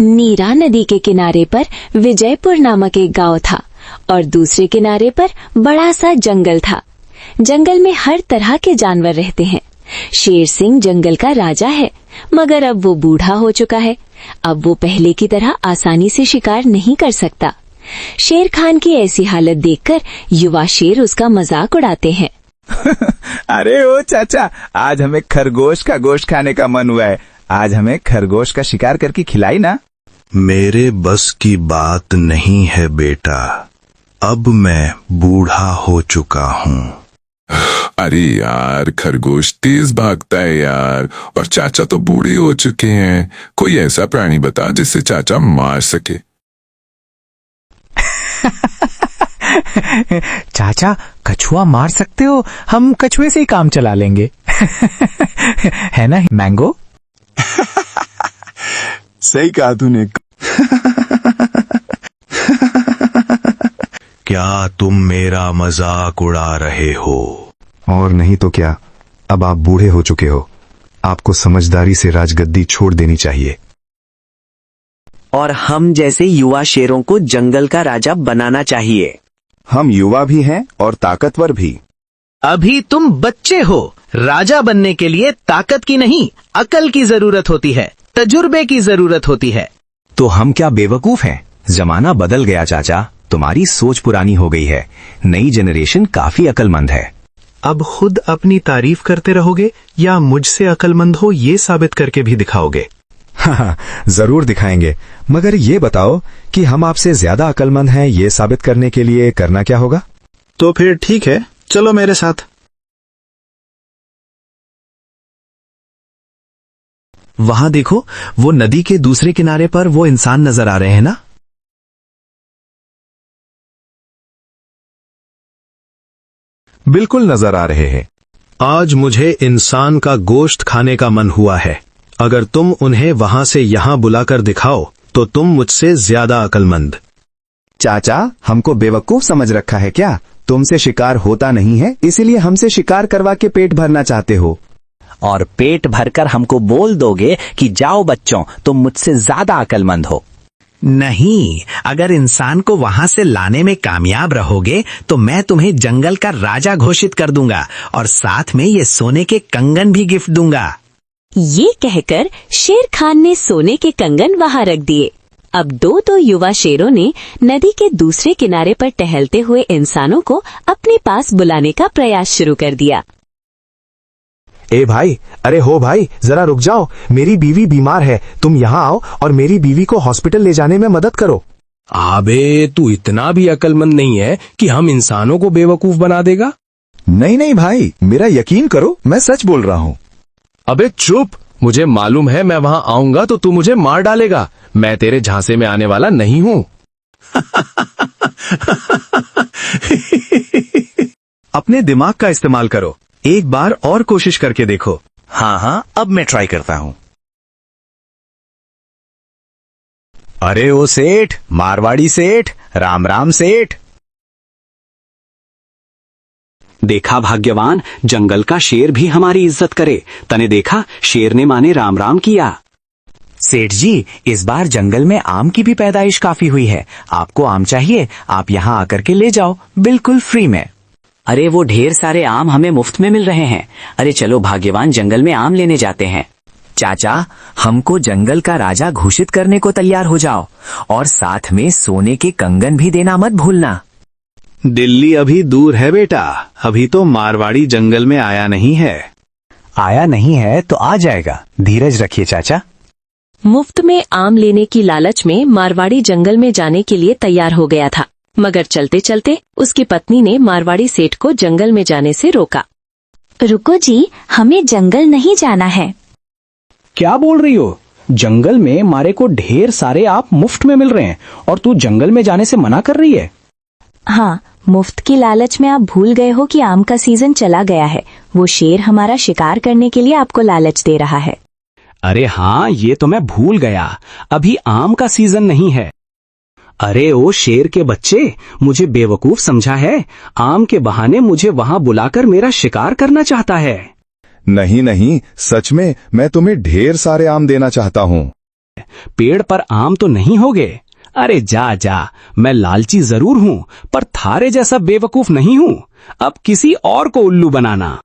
नीरा नदी के किनारे पर विजयपुर नामक एक गांव था और दूसरे किनारे पर बड़ा सा जंगल था। जंगल में हर तरह के जानवर रहते हैं। शेर सिंह जंगल का राजा है, मगर अब वो बूढ़ा हो चुका है। अब वो पहले की तरह आसानी से शिकार नहीं कर सकता। शेर खान की ऐसी हालत देखकर युवा शेर उसका मजाक उड़ाते हैं। अरे ओ चाचा, आज हमें खरगोश का गोश्त खाने का मन हुआ है। आज हमें खरगोश का शिकार करके खिलाई ना। मेरे बस की बात नहीं है बेटा, अब मैं बूढ़ा हो चुका हूँ। अरे यार, खरगोश तेज भागता है यार, और चाचा तो बूढ़े हो चुके हैं। कोई ऐसा प्राणी बता जिससे चाचा मार सके। चाचा, कछुआ मार सकते हो? हम कछुए से ही काम चला लेंगे। है ना मैंगो? सही कहा तूने। क्या तुम मेरा मजाक उड़ा रहे हो? और नहीं तो क्या, अब आप बूढ़े हो चुके हो। आपको समझदारी से राजगद्दी छोड़ देनी चाहिए। और हम जैसे युवा शेरों को जंगल का राजा बनाना चाहिए। हम युवा भी हैं और ताकतवर भी। अभी तुम बच्चे हो। राजा बनने के लिए ताकत की नहीं, अकल की जरूरत होती है, तजुर्बे की जरूरत होती है। तो हम क्या बेवकूफ हैं? जमाना बदल गया चाचा, तुम्हारी सोच पुरानी हो गई है। नई जनरेशन काफी अकलमंद है। अब खुद अपनी तारीफ करते रहोगे या मुझसे अकलमंद हो ये साबित करके भी दिखाओगे? हाँ, जरूर दिखाएंगे, मगर ये बताओ कि हम आपसे ज्यादा अकलमंद हैं ये साबित करने के लिए करना क्या होगा? तो फिर ठीक है, चलो मेरे साथ। वहां देखो, वो नदी के दूसरे किनारे पर वो इंसान नजर आ रहे हैं ना? बिल्कुल नजर आ रहे हैं। आज मुझे इंसान का गोश्त खाने का मन हुआ है। अगर तुम उन्हें वहां से यहां बुलाकर दिखाओ तो तुम मुझसे ज्यादा अकलमंद। चाचा, हमको बेवकूफ समझ रखा है क्या? तुमसे शिकार होता नहीं है, इसीलिए हमसे शिकार करवा के पेट भरना चाहते हो। और पेट भरकर हमको बोल दोगे कि जाओ बच्चों, तुम मुझसे ज्यादा अकलमंद हो। नहीं, अगर इंसान को वहां से लाने में कामयाब रहोगे तो मैं तुम्हें जंगल का राजा घोषित कर दूंगा और साथ में ये सोने के कंगन भी गिफ्ट दूंगा। ये कहकर शेर खान ने सोने के कंगन वहां रख दिए। अब दो युवा शेरों ने नदी के दूसरे किनारे पर टहलते हुए इंसानों को अपने पास बुलाने का प्रयास शुरू कर दिया। ए भाई, अरे हो भाई, जरा रुक जाओ, मेरी बीवी बीमार है। तुम यहाँ आओ और मेरी बीवी को हॉस्पिटल ले जाने में मदद करो। अबे, तू इतना भी अकलमंद नहीं है कि हम इंसानों को बेवकूफ बना देगा। नहीं नहीं भाई, मेरा यकीन करो, मैं सच बोल रहा हूँ। अबे चुप, मुझे मालूम है मैं वहां आऊंगा तो तू मुझे मार डालेगा। मैं तेरे झांसे में आने वाला नहीं हूँ। अपने दिमाग का इस्तेमाल करो, एक बार और कोशिश करके देखो। हाँ, अब मैं ट्राई करता हूँ। अरे ओ सेठ, मारवाड़ी सेठ, राम राम सेठ। देखा भाग्यवान, जंगल का शेर भी हमारी इज्जत करे। तने देखा, शेर ने माने राम राम किया। सेठ जी, इस बार जंगल में आम की भी पैदाइश काफी हुई है। आपको आम चाहिए? आप यहाँ आकर के ले जाओ, बिल्कुल फ्री में। अरे वो ढेर सारे आम हमें मुफ्त में मिल रहे हैं। अरे चलो भाग्यवान, जंगल में आम लेने जाते हैं। चाचा, हमको जंगल का राजा घोषित करने को तैयार हो जाओ और साथ में सोने के कंगन भी देना मत भूलना। दिल्ली अभी दूर है बेटा, अभी तो मारवाड़ी जंगल में आया नहीं है। आया नहीं है तो आ जाएगा, धीरज रखिए चाचा। मुफ्त में आम लेने की लालच में मारवाड़ी जंगल में जाने के लिए तैयार हो गया था, मगर चलते चलते उसकी पत्नी ने मारवाड़ी सेठ को जंगल में जाने से रोका। रुको जी, हमें जंगल नहीं जाना है। क्या बोल रही हो? जंगल में मारे को ढेर सारे आप मुफ्त में मिल रहे हैं और तू जंगल में जाने से मना कर रही है? हाँ, मुफ्त की लालच में आप भूल गए हो कि आम का सीजन चला गया है। वो शेर हमारा शिकार करने के लिए आपको लालच दे रहा है। अरे हाँ, ये तो मैं भूल गया, अभी आम का सीजन नहीं है। अरे ओ शेर के बच्चे, मुझे बेवकूफ समझा है? आम के बहाने मुझे वहां बुलाकर मेरा शिकार करना चाहता है। नहीं नहीं, सच में मैं तुम्हें ढेर सारे आम देना चाहता हूँ। पेड़ पर आम तो नहीं होगे। अरे जा जा, मैं लालची जरूर हूं पर थारे जैसा बेवकूफ नहीं हूं। अब किसी और को उल्लू बनाना।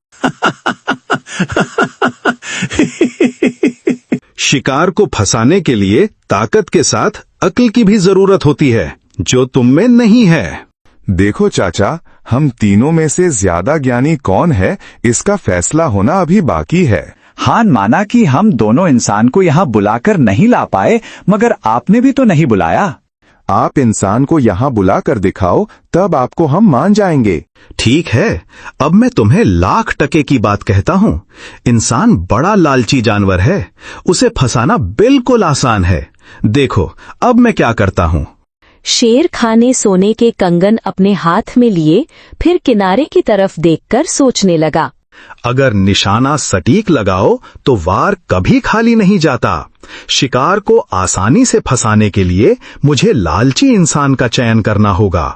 शिकार को फंसाने के लिए ताकत के साथ अक्ल की भी जरूरत होती है, जो तुम में नहीं है। देखो चाचा, हम तीनों में से ज्यादा ज्ञानी कौन है, इसका फैसला होना अभी बाकी है। हान माना कि हम दोनों इंसान को यहाँ बुलाकर नहीं ला पाए, मगर आपने भी तो नहीं बुलाया। आप इंसान को यहाँ बुला कर दिखाओ, तब आपको हम मान जाएंगे। ठीक है, अब मैं तुम्हें 1,00,000% की बात कहता हूँ। इंसान बड़ा लालची जानवर है, उसे फंसाना बिल्कुल आसान है। देखो अब मैं क्या करता हूँ। शेर खान ने सोने के कंगन अपने हाथ में लिए, फिर किनारे की तरफ देखकर सोचने लगा। अगर निशाना सटीक लगाओ तो वार कभी खाली नहीं जाता। शिकार को आसानी से फंसाने के लिए मुझे लालची इंसान का चयन करना होगा।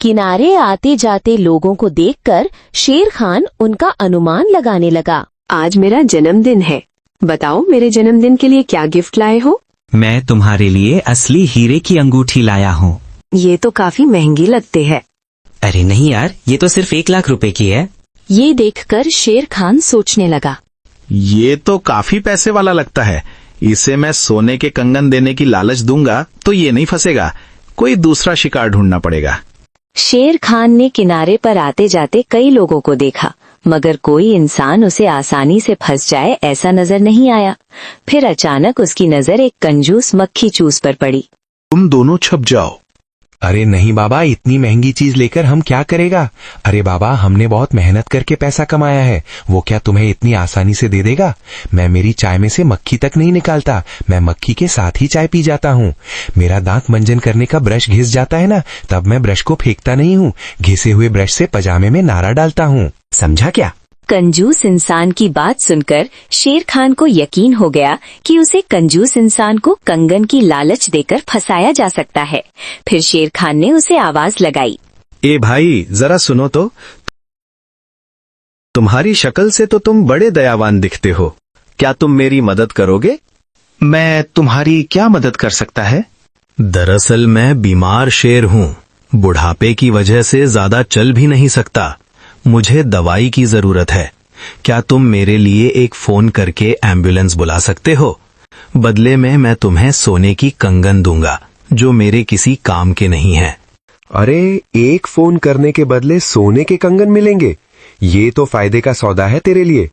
किनारे आते जाते लोगों को देखकर शेर खान उनका अनुमान लगाने लगा। आज मेरा जन्मदिन है, बताओ मेरे जन्मदिन के लिए क्या गिफ्ट लाए हो? मैं तुम्हारे लिए असली हीरे की अंगूठी लाया हूँ। ये तो काफी महंगी लगते हैं। अरे नहीं यार, ये तो सिर्फ 1,00,000 रुपए की है। ये देखकर शेर खान सोचने लगा। ये तो काफी पैसे वाला लगता है। इसे मैं सोने के कंगन देने की लालच दूंगा तो ये नहीं फंसेगा, कोई दूसरा शिकार ढूंढना पड़ेगा। शेर खान ने किनारे पर आते जाते कई लोगों को देखा, मगर कोई इंसान उसे आसानी से फंस जाए ऐसा नजर नहीं आया। फिर अचानक उसकी नजर एक कंजूस मक्खी चूस पर पड़ी। तुम दोनों छप जाओ। अरे नहीं बाबा, इतनी महंगी चीज लेकर हम क्या करेगा? अरे बाबा, हमने बहुत मेहनत करके पैसा कमाया है, वो क्या तुम्हें इतनी आसानी से दे देगा? मैं मेरी चाय में से मक्खी तक नहीं निकालता, मैं मक्खी के साथ ही चाय पी जाता हूँ। मेरा दांत मंजन करने का ब्रश घिस जाता है ना, तब मैं ब्रश को फेंकता नहीं हूँ, घिसे हुए ब्रश से पजामे में नारा डालता हूँ। समझा क्या? कंजूस इंसान की बात सुनकर शेर खान को यकीन हो गया कि उसे कंजूस इंसान को कंगन की लालच देकर फंसाया जा सकता है। फिर शेर खान ने उसे आवाज लगाई। ए भाई, जरा सुनो तो। तुम्हारी शक्ल से तो तुम बड़े दयावान दिखते हो, क्या तुम मेरी मदद करोगे? मैं तुम्हारी क्या मदद कर सकता है? दरअसल मैं बीमार शेर हूँ, बुढ़ापे की वजह से ज्यादा चल भी नहीं सकता। मुझे दवाई की जरूरत है। क्या तुम मेरे लिए एक फोन करके एम्बुलेंस बुला सकते हो? बदले में मैं तुम्हें सोने की कंगन दूंगा, जो मेरे किसी काम के नहीं है। अरे, एक फोन करने के बदले सोने के कंगन मिलेंगे? ये तो फायदे का सौदा है तेरे लिए।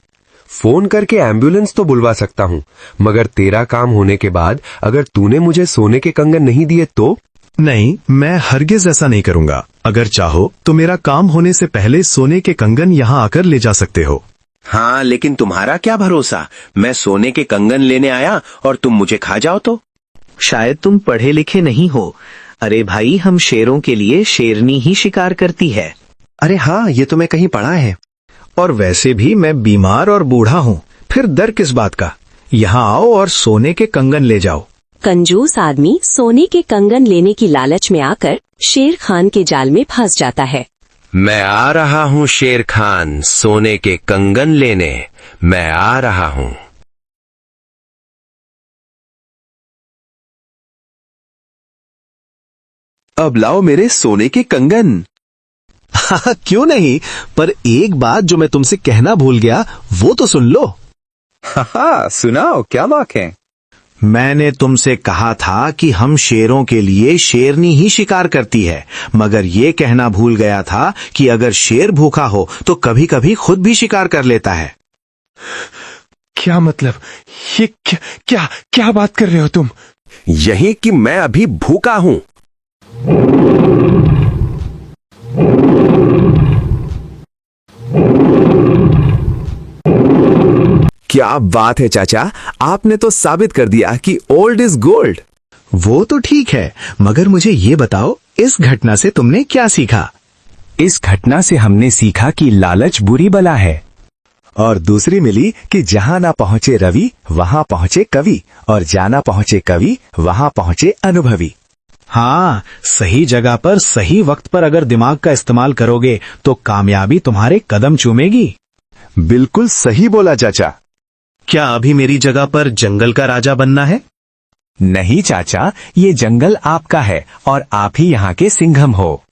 फोन करके एम्बुलेंस तो बुलवा सकता हूँ, मगर तेरा काम होने के बाद अगर तूने मुझे सोने के कंगन नहीं दिए तो? नहीं, मैं हरगिज ऐसा नहीं करूंगा। अगर चाहो तो मेरा काम होने से पहले सोने के कंगन यहाँ आकर ले जा सकते हो। हाँ, लेकिन तुम्हारा क्या भरोसा, मैं सोने के कंगन लेने आया और तुम मुझे खा जाओ तो? शायद तुम पढ़े लिखे नहीं हो। अरे भाई, हम शेरों के लिए शेरनी ही शिकार करती है। अरे हाँ, ये तो मैं कहीं पढ़ा है। और वैसे भी मैं बीमार और बूढ़ा हूँ, फिर डर किस बात का? यहाँ आओ और सोने के कंगन ले जाओ। कंजूस आदमी सोने के कंगन लेने की लालच में आकर शेर खान के जाल में फंस जाता है। मैं आ रहा हूँ शेर खान, सोने के कंगन लेने। मैं आ रहा हूँ। अब लाओ मेरे सोने के कंगन। हाँ, क्यों नहीं, पर एक बात जो मैं तुमसे कहना भूल गया, वो तो सुन लो। हाँ, सुनाओ, क्या बात है? मैंने तुमसे कहा था कि हम शेरों के लिए शेरनी ही शिकार करती है, मगर ये कहना भूल गया था कि अगर शेर भूखा हो तो कभी कभी खुद भी शिकार कर लेता है। क्या मतलब? ये क्या क्या बात कर रहे हो तुम? यही कि मैं अभी भूखा हूँ। क्या बात है चाचा, आपने तो साबित कर दिया कि ओल्ड इज गोल्ड। वो तो ठीक है, मगर मुझे ये बताओ, इस घटना से तुमने क्या सीखा? इस घटना से हमने सीखा कि लालच बुरी बला है। और दूसरी मिली कि जहां ना पहुंचे रवि वहां पहुंचे कवि, और जाना पहुंचे कवि वहां पहुंचे अनुभवी। हाँ, सही जगह पर सही वक्त पर अगर दिमाग का इस्तेमाल करोगे तो कामयाबी तुम्हारे कदम चूमेगी। बिल्कुल सही बोला चाचा। क्या अभी मेरी जगह पर जंगल का राजा बनना है? नहीं चाचा, ये जंगल आपका है और आप ही यहाँ के सिंघम हो।